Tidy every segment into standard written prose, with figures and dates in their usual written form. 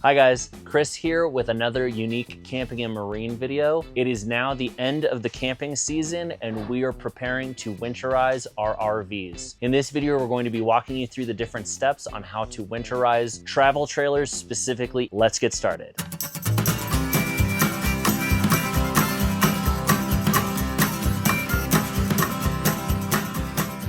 Hi guys, Chris here with another unique camping and marine video. It is now the end of the camping season and we are preparing to winterize our RVs. In this video, we're going to be walking you through the different steps on how to winterize travel trailers specifically. Let's get started.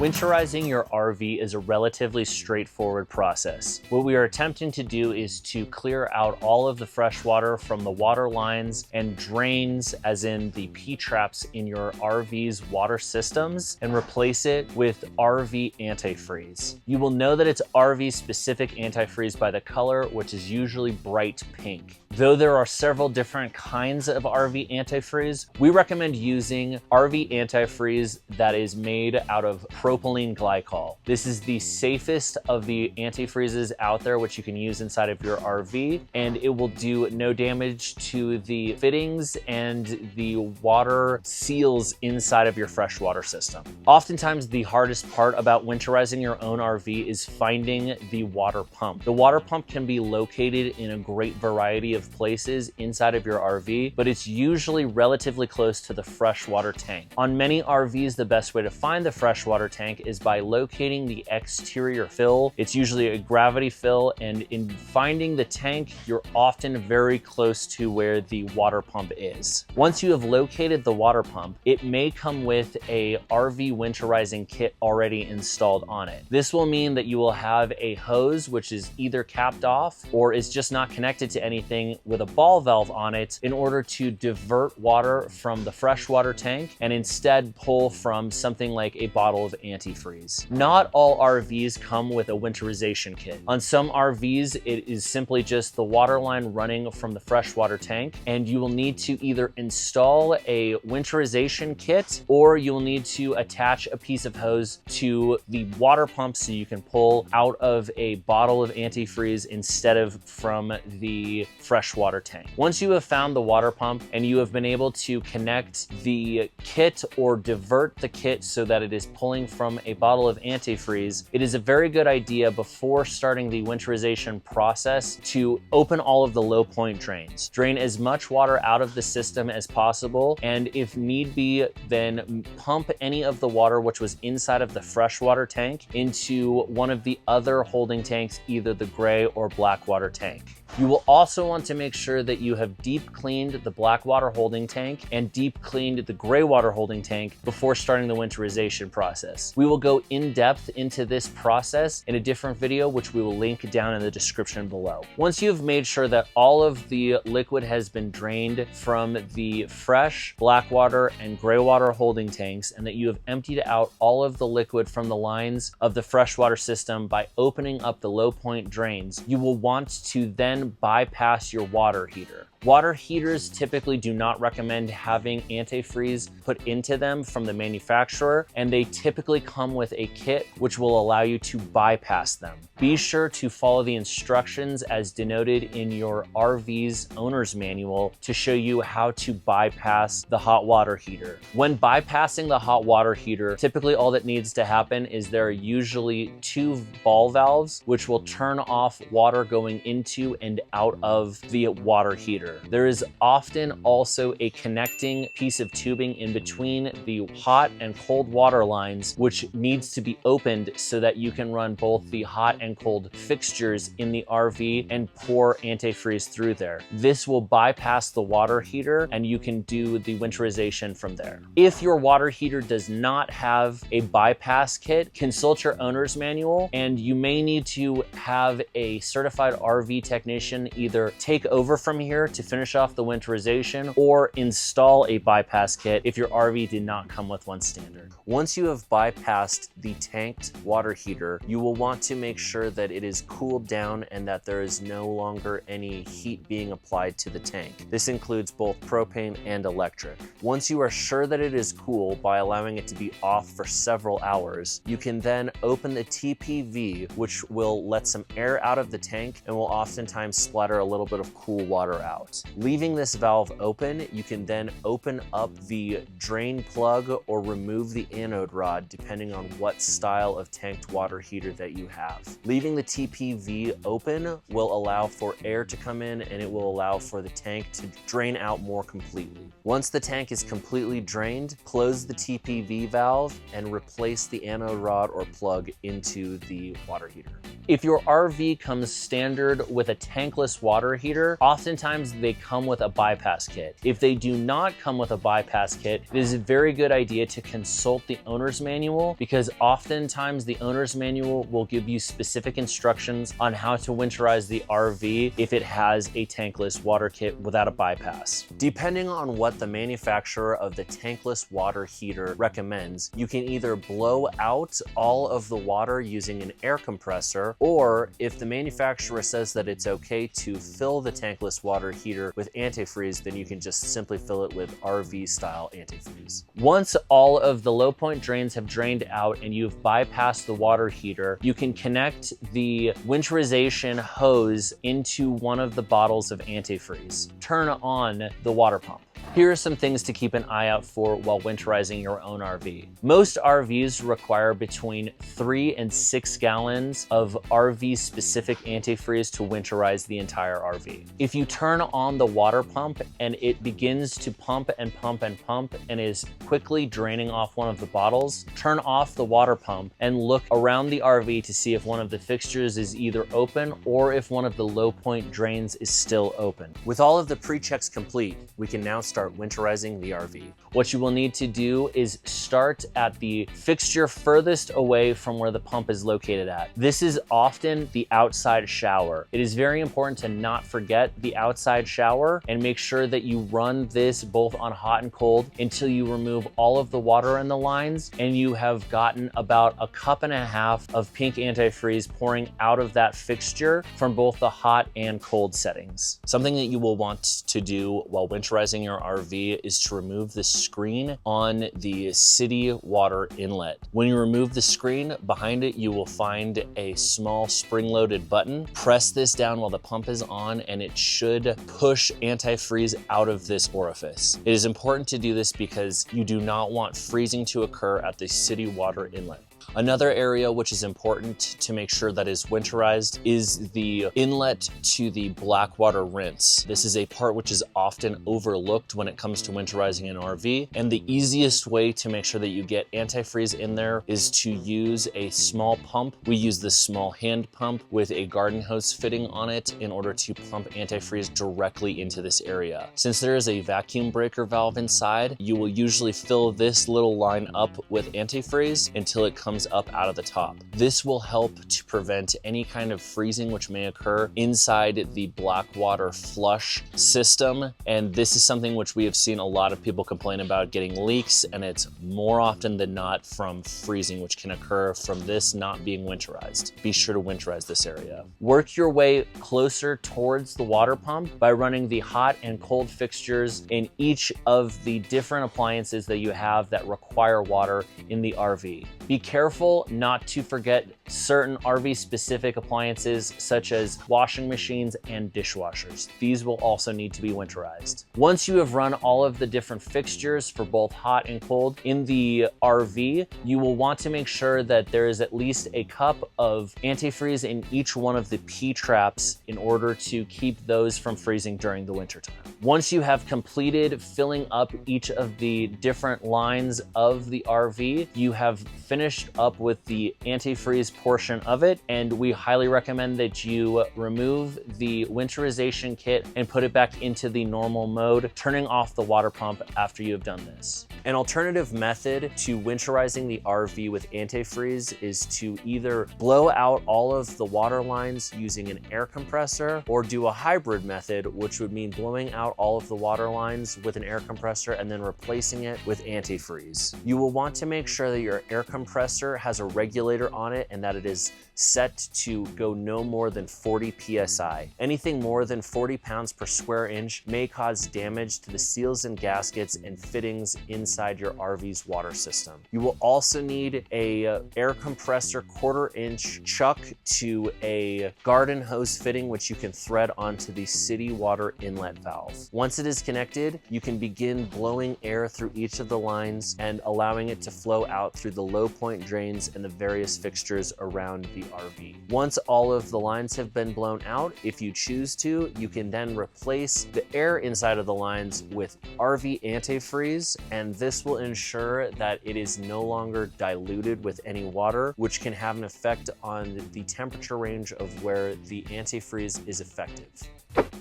Winterizing your RV is a relatively straightforward process. What we are attempting to do is to clear out all of the fresh water from the water lines and drains, as in the P-traps in your RV's water systems, and replace it with RV antifreeze. You will know that it's RV specific antifreeze by the color, which is usually bright pink. Though there are several different kinds of RV antifreeze, we recommend using RV antifreeze that is made out of propylene glycol. This is the safest of the antifreezes out there, which you can use inside of your RV, and it will do no damage to the fittings and the water seals inside of your freshwater system. Oftentimes, the hardest part about winterizing your own RV is finding the water pump. The water pump can be located in a great variety of places inside of your RV, but it's usually relatively close to the freshwater tank. On many RVs, the best way to find the freshwater tank is by locating the exterior fill. It's usually a gravity fill, and in finding the tank, you're often very close to where the water pump is. Once you have located the water pump, it may come with a RV winterizing kit already installed on it. This will mean that you will have a hose which is either capped off or is just not connected to anything with a ball valve on it in order to divert water from the freshwater tank and instead pull from something like a bottle of antifreeze. Not all RVs come with a winterization kit. On some RVs, it is simply just the water line running from the freshwater tank, and you will need to either install a winterization kit or you'll need to attach a piece of hose to the water pump so you can pull out of a bottle of antifreeze instead of from the freshwater tank. Once you have found the water pump and you have been able to connect the kit or divert the kit so that it is pulling from a bottle of antifreeze, it is a very good idea before starting the winterization process to open all of the low point drains. Drain as much water out of the system as possible, and if need be, then pump any of the water which was inside of the freshwater tank into one of the other holding tanks, either the gray or black water tank. You will also want to make sure that you have deep cleaned the black water holding tank and deep cleaned the gray water holding tank before starting the winterization process. We will go in depth into this process in a different video, which we will link down in the description below. Once you've made sure that all of the liquid has been drained from the fresh black water and gray water holding tanks, and that you have emptied out all of the liquid from the lines of the freshwater system by opening up the low point drains, you will want to then bypass your water heater. Water heaters typically do not recommend having antifreeze put into them from the manufacturer, and they typically come with a kit which will allow you to bypass them. Be sure to follow the instructions as denoted in your RV's owner's manual to show you how to bypass the hot water heater. When bypassing the hot water heater, typically all that needs to happen is there are usually two ball valves which will turn off water going into and out of the water heater. There is often also a connecting piece of tubing in between the hot and cold water lines, which needs to be opened so that you can run both the hot and cold fixtures in the RV and pour antifreeze through there. This will bypass the water heater and you can do the winterization from there. If your water heater does not have a bypass kit, consult your owner's manual, and you may need to have a certified RV technician either take over from here to finish off the winterization or install a bypass kit if your RV did not come with one standard. Once you have bypassed the tanked water heater, you will want to make sure that it is cooled down and that there is no longer any heat being applied to the tank. This includes both propane and electric. Once you are sure that it is cool by allowing it to be off for several hours, you can then open the TPV, which will let some air out of the tank and will oftentimes splatter a little bit of cool water out. out. Leaving this valve open, you can then open up the drain plug or remove the anode rod depending on what style of tanked water heater that you have. Leaving the TPV open will allow for air to come in, and it will allow for the tank to drain out more completely. Once the tank is completely drained, close the TPV valve and replace the anode rod or plug into the water heater. If your RV comes standard with a tankless water heater, oftentimes they come with a bypass kit. If they do not come with a bypass kit, it is a very good idea to consult the owner's manual, because oftentimes the owner's manual will give you specific instructions on how to winterize the RV if it has a tankless water kit without a bypass. Depending on what the manufacturer of the tankless water heater recommends, you can either blow out all of the water using an air compressor, or if the manufacturer says that it's okay to fill the tankless water heater with antifreeze, then you can just simply fill it with RV style antifreeze. Once all of the low point drains have drained out and you've bypassed the water heater, you can connect the winterization hose into one of the bottles of antifreeze. Turn on the water pump. Here are some things to keep an eye out for while winterizing your own RV. Most RVs require between 3 and 6 gallons of RV-specific antifreeze to winterize the entire RV. If you turn on the water pump and it begins to pump and pump and pump and is quickly draining off one of the bottles, turn off the water pump and look around the RV to see if one of the fixtures is either open or if one of the low point drains is still open. With all of the pre-checks complete, we can now start winterizing the RV. What you will need to do is start at the fixture furthest away from where the pump is located at. This is often the outside shower. It is very important to not forget the outside shower and make sure that you run this both on hot and cold until you remove all of the water in the lines and you have gotten about 1.5 cups of pink antifreeze pouring out of that fixture from both the hot and cold settings. Something that you will want to do while winterizing your RV is to remove the screen on the city water inlet. When you remove the screen, behind it you will find a small spring-loaded button. Press this down while the pump is on and it should push antifreeze out of this orifice. It is important to do this because you do not want freezing to occur at the city water inlet. Another area which is important to make sure that is winterized is the inlet to the blackwater rinse. This is a part which is often overlooked when it comes to winterizing an RV, and the easiest way to make sure that you get antifreeze in there is to use a small pump. We use this small hand pump with a garden hose fitting on it in order to pump antifreeze directly into this area. Since there is a vacuum breaker valve inside, you will usually fill this little line up with antifreeze until it comes up out of the top. This will help to prevent any kind of freezing which may occur inside the blackwater flush system, and this is something which we have seen a lot of people complain about getting leaks, and it's more often than not from freezing which can occur from this not being winterized. Be sure to winterize this area. Work your way closer towards the water pump by running the hot and cold fixtures in each of the different appliances that you have that require water in the RV. Be careful not to forget certain RV specific appliances such as washing machines and dishwashers. These will also need to be winterized. Once you have run all of the different fixtures for both hot and cold in the RV, you will want to make sure that there is at least a cup of antifreeze in each one of the P-traps in order to keep those from freezing during the winter time. Once you have completed filling up each of the different lines of the RV, you have finished up with the antifreeze portion of it, and we highly recommend that you remove the winterization kit and put it back into the normal mode, turning off the water pump after you have done this. An alternative method to winterizing the RV with antifreeze is to either blow out all of the water lines using an air compressor, or do a hybrid method, which would mean blowing out all of the water lines with an air compressor and then replacing it with antifreeze. You will want to make sure that your air compressor compressor has a regulator on it and that it is set to go no more than 40 PSI. Anything more than 40 pounds per square inch may cause damage to the seals and gaskets and fittings inside your RV's water system. You will also need a air compressor 1/4 inch chuck to a garden hose fitting, which you can thread onto the city water inlet valve. Once it is connected, you can begin blowing air through each of the lines and allowing it to flow out through the low point drains and the various fixtures around the RV. Once all of the lines have been blown out, if you choose to, you can then replace the air inside of the lines with RV antifreeze, and this will ensure that it is no longer diluted with any water, which can have an effect on the temperature range of where the antifreeze is effective.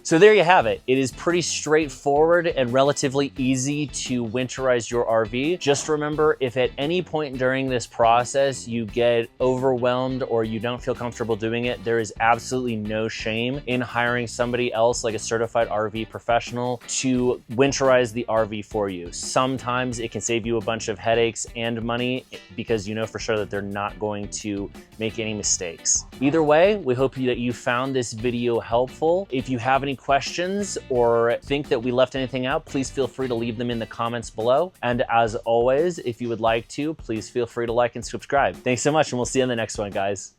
So there you have it. It is pretty straightforward and relatively easy to winterize your RV. Just remember, if at any point during this process you get overwhelmed or you don't feel comfortable doing it, there is absolutely no shame in hiring somebody else, like a certified RV professional, to winterize the RV for you. Sometimes it can save you a bunch of headaches and money because you know for sure that they're not going to make any mistakes. Either way, we hope that you found this video helpful. If you have any questions or think that we left anything out, please feel free to leave them in the comments below. And as always, if you would like to, please feel free to like and subscribe. Thanks so much, and we'll see you in the next one, guys.